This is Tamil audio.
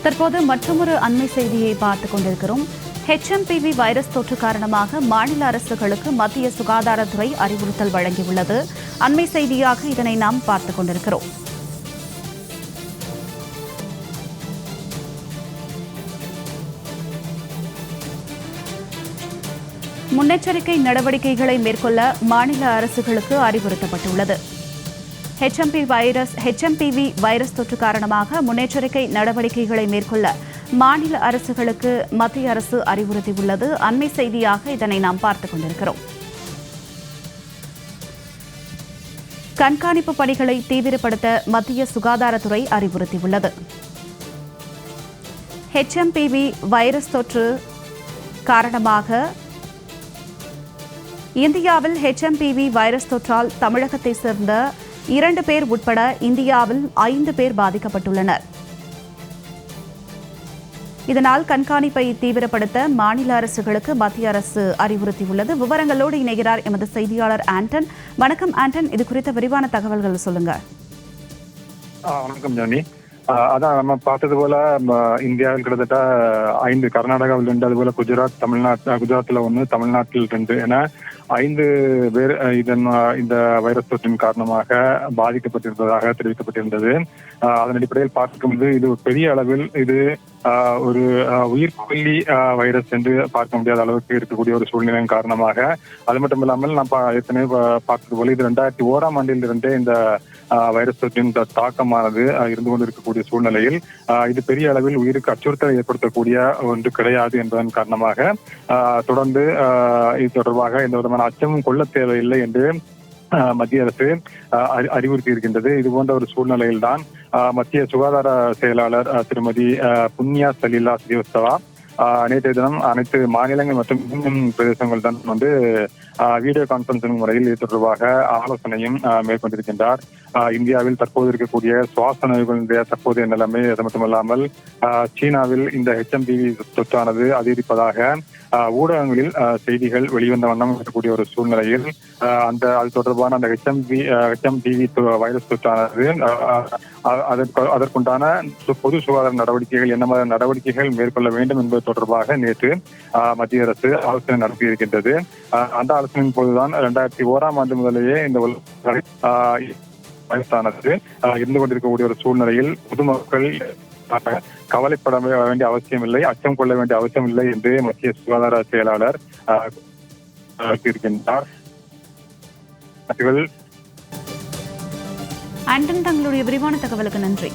தற்போது மற்றொரு அண்மை செய்தியை பார்த்துக் கொண்டிருக்கிறோம். HMPV வைரஸ் தொற்று காரணமாக மாநில அரசுகளுக்கு மத்திய சுகாதாரத்துறை அறிவுறுத்தல் வழங்கியுள்ளது. அண்மை செய்தியாக இதனை நாம் பார்த்துக் கொண்டிருக்கிறோம். முன்னெச்சரிக்கை நடவடிக்கைகளை மேற்கொள்ள மாநில அரசுகளுக்கு அறிவுறுத்தப்பட்டுள்ளது. HMPV வைரஸ் தொற்று காரணமாக முன்னெச்சரிக்கை நடவடிக்கைகளை மேற்கொள்ள மாநில அரசுகளுக்கு மத்திய அரசு அறிவுறுத்தியுள்ளது. அண்மை செய்தியாக இதனை நாம் பார்த்துக் கொண்டிருக்கிறோம். கண்காணிப்பு பணிகளை தீவிரப்படுத்த மத்திய சுகாதாரத்துறை அறிவுறுத்தியுள்ளது. HMPV வைரஸ் தொற்று காரணமாக இந்தியாவில் HMPV வைரஸ் தொற்றால் தமிழகத்தை சேர்ந்த 2 பேர் உட்பட இந்தியாவில் 5 பேர் பாதிக்கப்பட்டுள்ளனர். இதனால் கண்காணிப்பை தீவிரப்படுத்த மாநில அரசுகளுக்கு மத்திய அரசு அறிவுறுத்தியுள்ளது. விவரங்களோடு இணைகிறார் எமது செய்தியாளர் ஆண்டன். வணக்கம் ஆண்டன், இது குறித்த விரிவான தகவல்கள் சொல்லுங்க. வணக்கம் ஜானி. அதான் நம்ம பார்த்தது போல இந்தியாவில் கிட்டத்தட்ட 5, கர்நாடகாவில் 2, அதுபோல குஜராத்தில் 1, தமிழ்நாட்டில் 2 என 5 பேர் இந்த வைரஸ் தொற்றின் காரணமாக பாதிக்கப்பட்டிருப்பதாக தெரிவிக்கப்பட்டிருந்தது. அதன் அடிப்படையில் பார்க்கும்போது இது பெரிய அளவில் இது ஒரு உயிர்கொல்லி வைரஸ் என்று பார்க்க முடியாத அளவுக்கு இருக்கக்கூடிய ஒரு சூழ்நிலையின் காரணமாக, அது மட்டும் இல்லாமல் நம்ம ஏற்கனவே பார்த்தது போல இது 2001ஆம் ஆண்டிலிருந்தே இந்த வைரஸ் தொற்றின் தாக்கமானது இருந்து கொண்டிருக்கக்கூடிய சூழ்நிலையில் இது பெரிய அளவில் உயிருக்கு அச்சுறுத்தலை ஏற்படுத்தக்கூடிய ஒன்று கிடையாது என்பதன் காரணமாக தொடர்ந்து இது தொடர்பாக எந்த விதமான அச்சமும் கொள்ள தேவையில்லை என்று மத்திய அரசு அறிவுறுத்தி இருக்கின்றது. இது போன்ற ஒரு சூழ்நிலையில் தான் மத்திய சுகாதார செயலாளர் திருமதி புண்ணியா சலீலா ஸ்ரீவத்சவா நேற்றைய தினம் அனைத்து மாநிலங்கள் மற்றும் யூனியன் பிரதேசங்கள் தான் வீடியோ கான்பரன்சிங் முறையில் இது தொடர்பாக ஆலோசனையும் மேற்கொண்டிருக்கின்றார். இந்தியாவில் தற்போது இருக்கக்கூடிய சுவாச நோய்களுடைய தற்போதைய நிலைமை, அது மட்டுமல்லாமல் சீனாவில் இந்த HMPV தொற்றானது அதிகரிப்பதாக ஊடகங்களில் செய்திகள் வெளிவந்த வண்ணம் இருக்கக்கூடிய ஒரு சூழ்நிலையில் அது தொடர்பான அந்த HMPV வைரஸ் தொற்றானது அதற்குண்டான பொது சுகாதார நடவடிக்கைகள் என்ன மாதிரி நடவடிக்கைகள் மேற்கொள்ள வேண்டும் என்பது தொடர்பாக நேற்று மத்திய அரசு ஆலோசனை நடத்தியிருக்கின்றது. அந்த ஆலோசனையின் போதுதான் 2001ஆம் ஆண்டு முதலேயே இந்த வைரஸானது இருந்து கொண்டிருக்கக்கூடிய ஒரு சூழ்நிலையில் பொதுமக்கள் கவலைப்பட வேண்டிய அவசியம் இல்லை, அச்சம் கொள்ள வேண்டிய அவசியம் இல்லை என்று மத்திய சுகாதார செயலாளர் இருக்கின்றார். ஆண்டன், தங்களுடைய விரிவான தகவலுக்கு நன்றி.